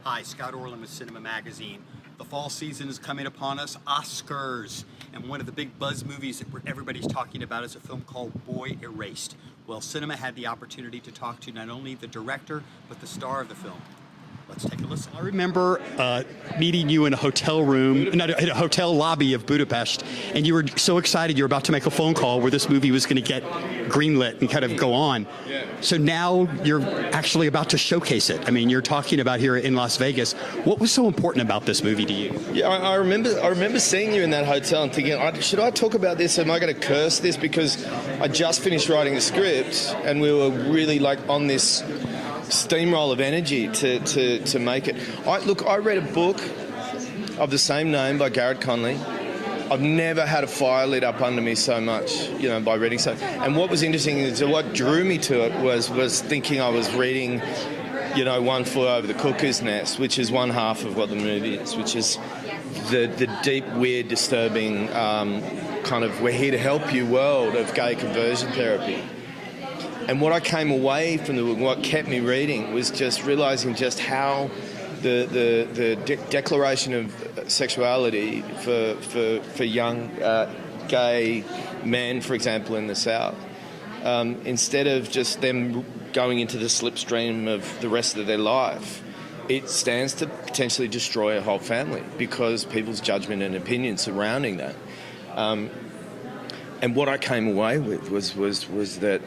Hi, Scott Orlin with CINEMA-Magazin. The fall season is coming upon us, Oscars. And one of the big buzz movies that everybody's talking about is a film called Boy Erased. Well, Cinema had the opportunity to talk to not only the director, but the star of the film. Let's take a listen. I remember meeting you in a hotel room, in a hotel lobby of Budapest, and you were so excited you were about to make a phone call where this movie was going to get greenlit and kind of go on. Yeah. So now you're actually about to showcase it. I mean, you're talking about here in Las Vegas. What was so important about this movie to you? Yeah, I remember seeing you in that hotel and thinking, should I talk about this? Am I going to curse this? Because I just finished writing the script and we were really like on this steamroll of energy to make it. I read a book of the same name by Garrett Conley. I've never had a fire lit up under me so much, by reading so. And what was interesting is what drew me to it was thinking I was reading, One Flew Over the Cuckoo's Nest, which is one half of what the movie is, which is the deep, weird, disturbing kind of we're here to help you world of gay conversion therapy. And what I came away from the book, what kept me reading, was just realising just how the declaration of sexuality for young gay men, for example, in the South, instead of just them going into the slipstream of the rest of their life, it stands to potentially destroy a whole family because people's judgment and opinion surrounding that. And what I came away with was that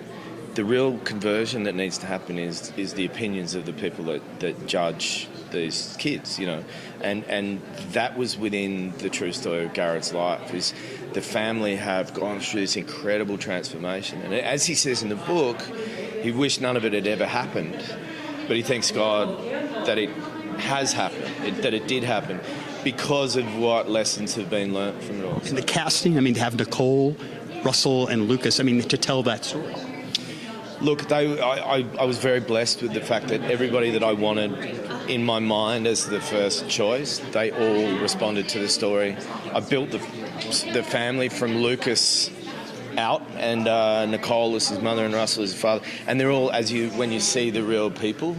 the real conversion that needs to happen is the opinions of the people that judge these kids, and that was within the true story of Garrett's life. Is the family have gone through this incredible transformation, and as he says in the book, he wished none of it had ever happened, but he thanks God that it has happened, that it did happen, because of what lessons have been learnt from it all. And the casting, to have Nicole, Russell, and Lucas, to tell that story. Look, I was very blessed with the fact that everybody that I wanted in my mind as the first choice, they all responded to the story. I built the family from Lucas out, and Nicole is his mother and Russell is his father. And they're all, when you see the real people,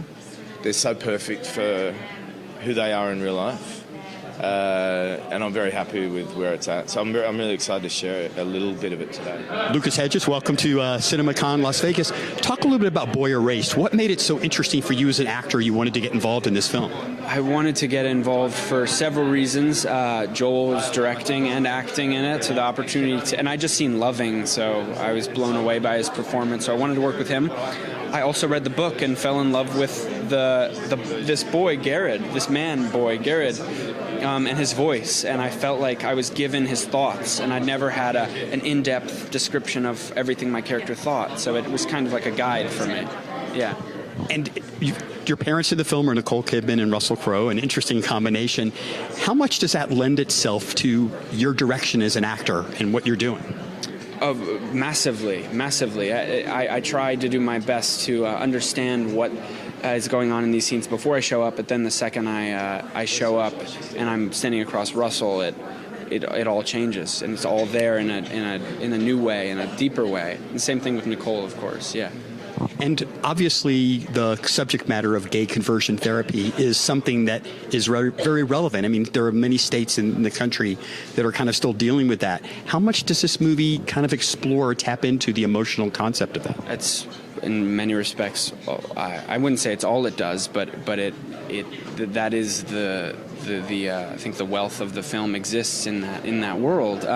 they're so perfect for who they are in real life. And I'm very happy with where it's at. So I'm really excited to share a little bit of it today. Lucas Hedges, welcome to CinemaCon Las Vegas. Talk a little bit about Boy Erased. What made it so interesting for you as an actor you wanted to get involved in this film? I wanted to get involved for several reasons. Joel was directing and acting in it, so the opportunity to, and I just seen Loving, so I was blown away by his performance, so I wanted to work with him. I also read the book and fell in love with this boy, Garrett, this man boy, Garrett, and his voice, and I felt like I was given his thoughts, and I'd never had an in-depth description of everything my character thought, so it was kind of like a guide for me. Yeah. And your parents in the film are Nicole Kidman and Russell Crowe, an interesting combination. How much does that lend itself to your direction as an actor and what you're doing? Massively. I tried to do my best to understand what is going on in these scenes before I show up, but then the second I show up and I'm standing across Russell, it all changes, and it's all there in a new way, in a deeper way. And the same thing with Nicole, of course. Yeah. And obviously, the subject matter of gay conversion therapy is something that is very relevant. There are many states in the country that are kind of still dealing with that. How much does this movie kind of explore or tap into the emotional concept of that? It's, in many respects, I wouldn't say it's all it does, but that is I think the wealth of the film exists in that world.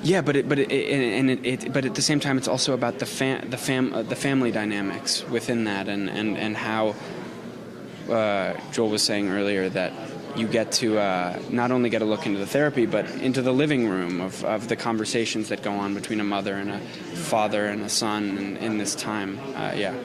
Yeah, but at the same time, it's also about the family dynamics within that, and how Joel was saying earlier that you get to not only get a look into the therapy, but into the living room of the conversations that go on between a mother and a father and a son in this time. Yeah.